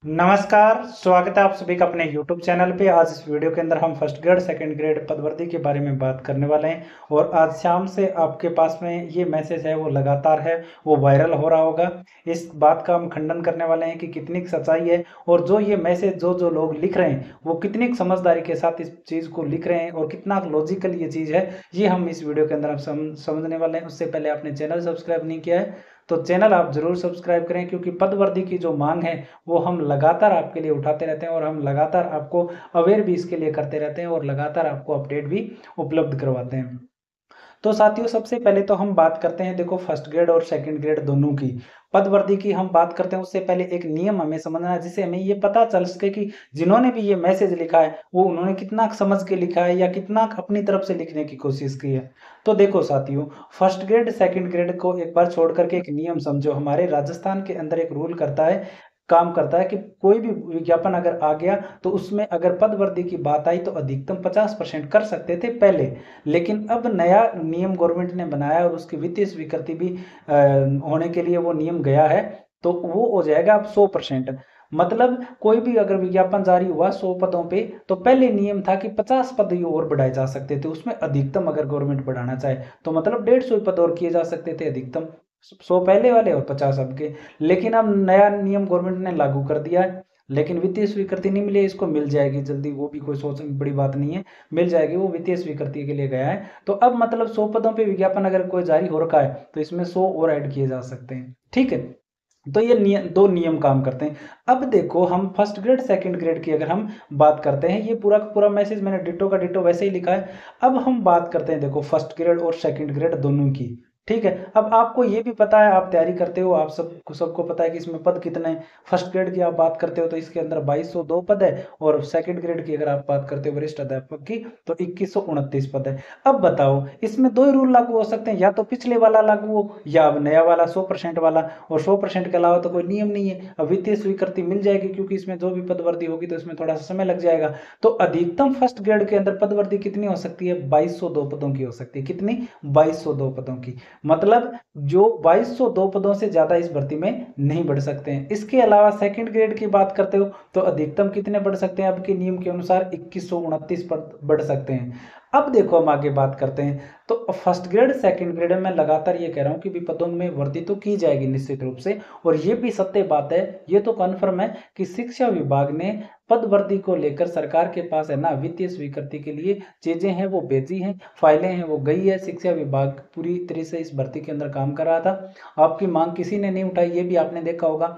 नमस्कार, स्वागत है आप सभी का अपने YouTube चैनल पे। आज इस वीडियो के अंदर हम फर्स्ट ग्रेड, सेकंड ग्रेड पदवर्दी के बारे में बात करने वाले हैं। और आज शाम से आपके पास में ये मैसेज है वो लगातार है, वो वायरल हो रहा होगा। इस बात का हम खंडन करने वाले हैं कि कितनी सच्चाई है और जो ये मैसेज जो लोग लिख रहे हैं वो कितनी समझदारी के साथ इस चीज़ को लिख रहे हैं और कितना लॉजिकल ये चीज़ है, ये हम इस वीडियो के अंदर हम समझने वाले हैं। उससे पहले आपने चैनल सब्सक्राइब नहीं किया है तो चैनल आप जरूर सब्सक्राइब करें, क्योंकि पदवर्दी की जो मांग है वो हम लगातार आपके लिए उठाते रहते हैं और हम लगातार आपको अवेयर भी इसके लिए करते रहते हैं और लगातार आपको अपडेट भी उपलब्ध करवाते हैं। तो साथियों, सबसे पहले तो हम बात करते हैं, देखो फर्स्ट ग्रेड और सेकंड ग्रेड दोनों की पदवर्दी की हम बात करते हैं। उससे पहले एक नियम हमें समझना है जिससे हमें ये पता चल सके कि जिन्होंने भी ये मैसेज लिखा है वो उन्होंने कितना समझ के लिखा है या कितना अपनी तरफ से लिखने की कोशिश की है। तो देखो साथियों, फर्स्ट ग्रेड सेकंड ग्रेड को एक बार छोड़ करके एक नियम समझो। हमारे राजस्थान के अंदर एक रूल काम करता है कि कोई भी विज्ञापन अगर आ गया तो उसमें अगर पदवर्दी की बात आई तो अधिकतम 50% कर सकते थे पहले। लेकिन अब नया नियम गवर्नमेंट ने बनाया और उसकी वित्तीय स्वीकृति भी होने के लिए वो नियम गया है। तो वो हो जाएगा अब 100%। मतलब कोई भी अगर विज्ञापन जारी हुआ 100 पदों पे, तो पहले नियम था कि 50 पद ही और बढ़ाए जा सकते थे उसमें अधिकतम, अगर गवर्नमेंट बढ़ाना चाहे तो मतलब 150 पद और किए जा सकते थे अधिकतम, 100 पहले वाले और 50 अब के। लेकिन अब नया नियम गवर्नमेंट ने लागू कर दिया है। लेकिन वित्तीय स्वीकृति नहीं मिली है, इसको मिल जाएगी जल्दी, वो भी कोई सोच बड़ी बात नहीं है, मिल जाएगी। वो वित्तीय स्वीकृति के लिए गया है। तो अब मतलब 100 पदों पे विज्ञापन अगर कोई जारी हो रखा है तो इसमें 100 और ऐड किए जा सकते हैं। ठीक है, तो ये दो नियम काम करते हैं। अब देखो, हम फर्स्ट ग्रेड सेकंड ग्रेड की अगर हम बात करते हैं, ये पूरा का पूरा मैसेज मैंने डिटो का डिटो वैसे ही लिखा है। अब हम बात करते हैं देखो फर्स्ट ग्रेड और सेकंड ग्रेड दोनों की। ठीक है, अब आपको ये भी पता है, आप तैयारी करते हो, आप सबको पता है कि इसमें पद कितने हैं। फर्स्ट ग्रेड की आप बात करते हो तो इसके अंदर 2202 पद है, और सेकंड ग्रेड की अगर आप बात करते हो वरिष्ठ अध्यापक की तो 2129 पद है। अब बताओ, इसमें दो ही रूल लागू हो सकते हैं, या तो पिछले वाला लागू हो या अब नया वाला 100% वाला। और 100% के अलावा तो कोई नियम नहीं है। अब वित्तीय स्वीकृति मिल जाएगी क्योंकि इसमें जो भी पदवर्दी होगी तो इसमें थोड़ा सा समय लग जाएगा। तो अधिकतम फर्स्ट ग्रेड के अंदर पदवर्दी कितनी हो सकती है? 2202 पदों की हो सकती है। कितनी? 2202 पदों की। मतलब जो 2202 पदों से ज्यादा इस भर्ती में नहीं बढ़ सकते हैं। इसके अलावा सेकंड ग्रेड की बात करते हो तो अधिकतम कितने बढ़ सकते हैं? अब के नियम के अनुसार 2129 पद बढ़ सकते हैं। अब देखो, हम आगे बात करते हैं। तो फर्स्ट ग्रेड सेकंड ग्रेड में लगातार ये कह रहा हूं कि भी पदों में वृद्धि तो की जाएगी निश्चित रूप से। और ये भी सत्य बात है, ये तो कन्फर्म है कि शिक्षा विभाग ने पद वृद्धि को लेकर सरकार के पास है ना वित्तीय स्वीकृति के लिए चीजें हैं वो भेजी हैं, फाइलें हैं वो गई है। शिक्षा विभाग पूरी तरह से इस भर्ती के अंदर काम कर रहा था। आपकी मांग किसी ने नहीं उठाई, ये भी आपने देखा होगा।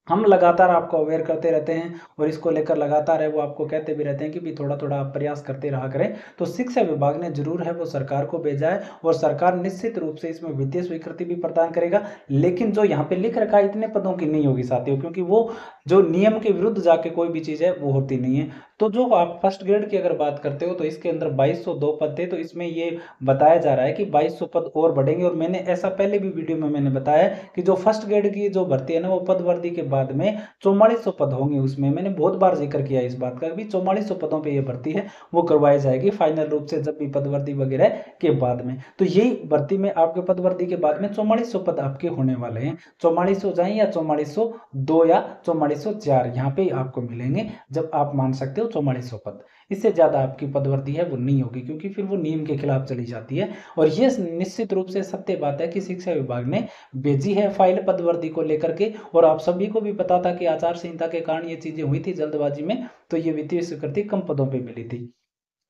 हम लगातार आपको अवेयर करते रहते हैं और इसको लेकर लगातार है वो आपको कहते भी रहते हैं कि भी थोड़ा थोड़ा आप प्रयास करते रहा करें। तो शिक्षा विभाग ने जरूर है वो सरकार को भेजा है और सरकार निश्चित रूप से इसमें वित्तीय स्वीकृति भी प्रदान करेगा। लेकिन जो यहाँ पे लिख रखा है इतने पदों की नहीं होगी साथियों, क्योंकि वो जो नियम के विरुद्ध जाके कोई भी चीज है वो होती नहीं है। तो जो आप फर्स्ट ग्रेड की अगर बात करते हो तो इसके अंदर 2202 पद थे, तो इसमें ये बताया जा रहा है कि 2200 पद और बढ़ेंगे। और मैंने ऐसा पहले भी वीडियो में मैंने बताया कि जो फर्स्ट ग्रेड की जो भर्ती है ना वो पदवर्दी के बाद में 4400 पद होंगे। उसमें मैंने बहुत बार जिक्र किया इस बात का भी 4400 पदों पे ये भर्ती है वो करवाई जाएगी फाइनल रूप से, जब भी पदवर्दी वगैरह के बाद में। तो यही भर्ती में आपके पदवर्दी के बाद में 4400 पद आपके होने वाले हैं। 4400 जाए या 4402 या 4404 यहाँ पे आपको मिलेंगे, जब आप मान सकते हो 4400 पद। इससे ज्यादा आपकी पदवर्दी है वो नहीं होगी, क्योंकि फिर वो नियम के खिलाफ चली जाती है। और ये निश्चित रूप से सत्य बात है कि शिक्षा विभाग ने भेजी है फाइल पदवर्दी को लेकर के। और आप सभी को भी पता था कि आचार संहिता के कारण ये चीजें हुई थी जल्दबाजी में, तो ये वित्तीय स्वीकृति कम पदों पे मिली थी।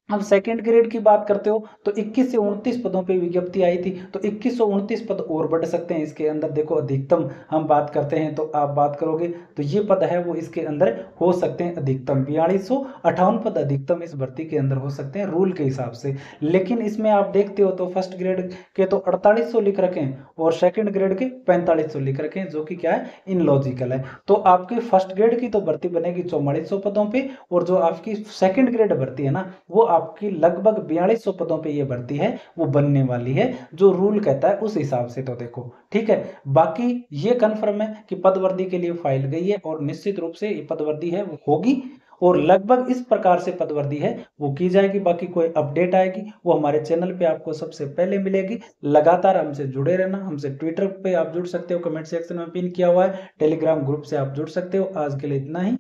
अब सेकंड ग्रेड की बात करते हो तो 21 से 29 पदों पे विज्ञप्ति आई थी, तो 2129 पद और बढ़ सकते हैं इसके अंदर। देखो अधिकतम हम बात करते हैं तो आप बात करोगे तो ये पद है वो इसके अंदर हो सकते हैं अधिकतम 4258 पद अधिकतम इस भर्ती के अंदर हो सकते हैं रूल के हिसाब से। लेकिन इसमें आप देखते हो तो फर्स्ट ग्रेड के तो 4800 लिख रखे हैं और सेकंड ग्रेड के 4500 लिख रखे हैं, जो कि क्या है, इनलॉजिकल है। तो आपकी फर्स्ट ग्रेड की तो भर्ती बनेगी 4400 पदों पे, और जो आपकी सेकंड ग्रेड भर्ती है ना वो आपकी लगभग 4200 पदों पे ये भर्ती है वो बनने वाली है, जो रूल कहता है उस हिसाब से। तो देखो ठीक है, बाकी ये कंफर्म है कि पदवर्दी के लिए फाइल गई है और निश्चित रूप से ये पदवर्दी है वो होगी। और लगभग इस प्रकार से पदवर्दी है वो की जाएगी। बाकी कोई अपडेट आएगी वो हमारे चैनल पे आपको सबसे पहले मिलेगी। लगातार हमसे जुड़े रहना। हमसे ट्विटर पे आप जुड़ सकते हो, कमेंट सेक्शन में पिन किया हुआ है, टेलीग्राम ग्रुप से आप जुड़ सकते हो। आज के लिए इतना ही।